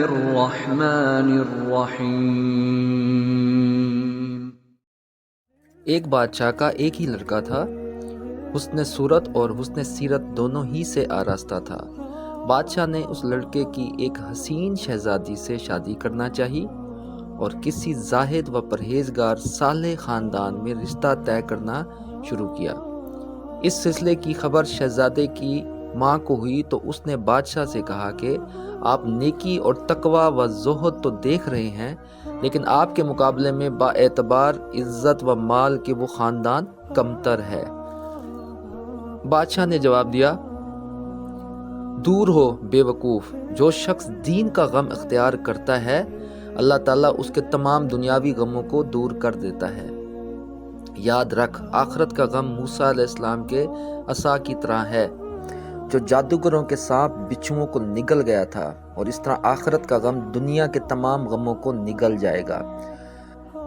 الرحمن الرحیم۔ ایک بادشاہ کا ایک ہی لڑکا تھا، حسن صورت اور حسن سیرت دونوں ہی سے آراستہ تھا۔ بادشاہ نے اس لڑکے کی ایک حسین شہزادی سے شادی کرنا چاہی اور کسی زاہد و پرہیزگار صالح خاندان میں رشتہ طے کرنا شروع کیا۔ اس سلسلے کی خبر شہزادے کی ماں کو ہوئی تو اس نے بادشاہ سے کہا کہ آپ نیکی اور تقوی و زہد تو دیکھ رہے ہیں، لیکن آپ کے مقابلے میں با اعتبار عزت و مال کے وہ خاندان کمتر ہے۔ بادشاہ نے جواب دیا، دور ہو بے وقوف، جو شخص دین کا غم اختیار کرتا ہے اللہ تعالیٰ اس کے تمام دنیاوی غموں کو دور کر دیتا ہے۔ یاد رکھ، آخرت کا غم موسیٰ علیہ السلام کے عصا کی طرح ہے جو جادوگروں کے سانپ بچھوؤں کو نگل گیا تھا، اور اس طرح آخرت کا غم دنیا کے تمام غموں کو نگل جائے گا۔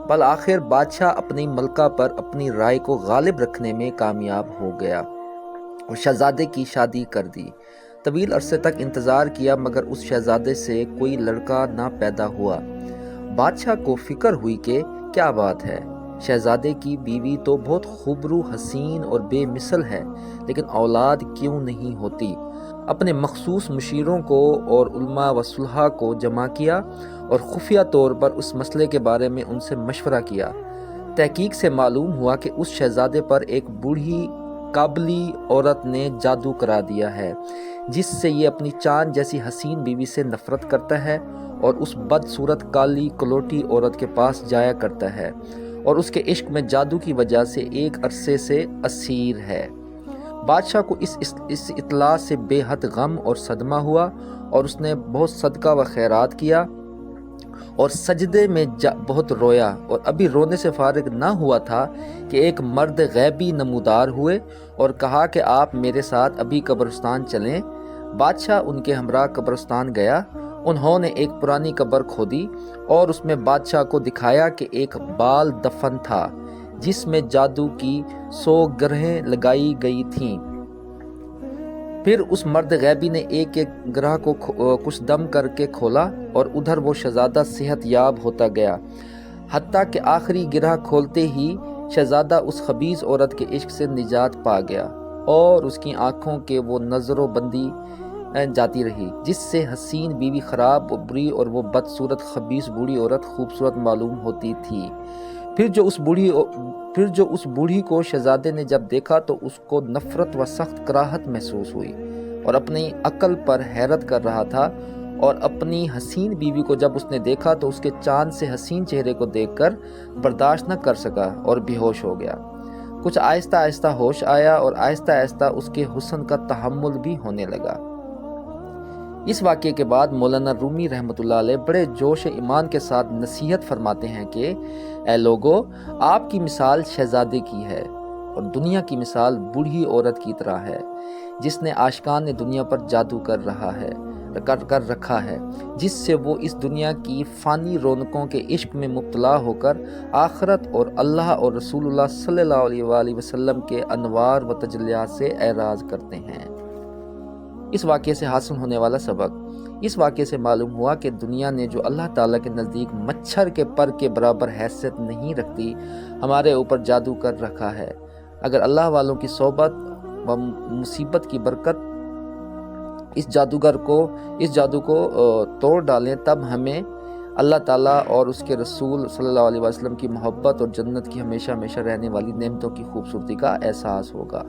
بالآخر بادشاہ اپنی ملکہ پر اپنی رائے کو غالب رکھنے میں کامیاب ہو گیا اور شہزادے کی شادی کر دی۔ طویل عرصے تک انتظار کیا مگر اس شہزادے سے کوئی لڑکا نہ پیدا ہوا۔ بادشاہ کو فکر ہوئی کہ کیا بات ہے، شہزادے کی بیوی تو بہت خوبرو، حسین اور بے مثل ہے، لیکن اولاد کیوں نہیں ہوتی؟ اپنے مخصوص مشیروں کو اور علماء و صلحاء کو جمع کیا اور خفیہ طور پر اس مسئلے کے بارے میں ان سے مشورہ کیا۔ تحقیق سے معلوم ہوا کہ اس شہزادے پر ایک بوڑھی قابلی عورت نے جادو کرا دیا ہے، جس سے یہ اپنی چاند جیسی حسین بیوی سے نفرت کرتا ہے اور اس بدصورت کالی کلوٹی عورت کے پاس جایا کرتا ہے اور اس کے عشق میں جادو کی وجہ سے ایک عرصے سے اسیر ہے۔ بادشاہ کو اس اطلاع سے بے حد غم اور صدمہ ہوا اور اس نے بہت صدقہ و خیرات کیا اور سجدے میں بہت رویا، اور ابھی رونے سے فارغ نہ ہوا تھا کہ ایک مرد غیبی نمودار ہوئے اور کہا کہ آپ میرے ساتھ ابھی قبرستان چلیں۔ بادشاہ ان کے ہمراہ قبرستان گیا۔ انہوں نے ایک پرانی قبر کھودی اور اس میں بادشاہ کو دکھایا کہ ایک بال دفن تھا جس میں جادو کی 100 گرہیں لگائی گئی تھیں۔ پھر اس مرد غیبی نے ایک ایک گرہ کو کچھ دم کر کے کھولا اور ادھر وہ شہزادہ صحت یاب ہوتا گیا، حتیٰ کہ آخری گرہ کھولتے ہی شہزادہ اس خبیث عورت کے عشق سے نجات پا گیا اور اس کی آنکھوں کے وہ نظر و بندی جاتی رہی، جس سے حسین بیوی خراب و بری اور وہ بدصورت خبیث بوڑھی عورت خوبصورت معلوم ہوتی تھی۔ پھر جو اس بوڑھی کو شہزادے نے جب دیکھا تو اس کو نفرت و سخت کراہت محسوس ہوئی اور اپنی عقل پر حیرت کر رہا تھا، اور اپنی حسین بیوی کو جب اس نے دیکھا تو اس کے چاند سے حسین چہرے کو دیکھ کر برداشت نہ کر سکا اور بے ہوش ہو گیا۔ کچھ آہستہ آہستہ ہوش آیا اور آہستہ آہستہ اس کے حسن کا تحمل بھی ہونے لگا۔ اس واقعے کے بعد مولانا رومی رحمۃ اللہ علیہ بڑے جوش ایمان کے ساتھ نصیحت فرماتے ہیں کہ اے لوگو، آپ کی مثال شہزادے کی ہے اور دنیا کی مثال بوڑھی عورت کی طرح ہے جس نے عاشقان دنیا پر جادو کر رکھا ہے، جس سے وہ اس دنیا کی فانی رونقوں کے عشق میں مبتلا ہو کر آخرت اور اللہ اور رسول اللہ صلی اللہ علیہ وآلہ وسلم کے انوار و تجلیات سے اعراض کرتے ہیں۔ اس واقعے سے حاصل ہونے والا سبق: اس واقعے سے معلوم ہوا کہ دنیا نے جو اللہ تعالیٰ کے نزدیک مچھر کے پر کے برابر حیثیت نہیں رکھتی، ہمارے اوپر جادو کر رکھا ہے۔ اگر اللہ والوں کی صحبت و مصیبت کی برکت اس جادو کو توڑ ڈالیں، تب ہمیں اللہ تعالیٰ اور اس کے رسول صلی اللہ علیہ وسلم کی محبت اور جنت کی ہمیشہ ہمیشہ رہنے والی نعمتوں کی خوبصورتی کا احساس ہوگا۔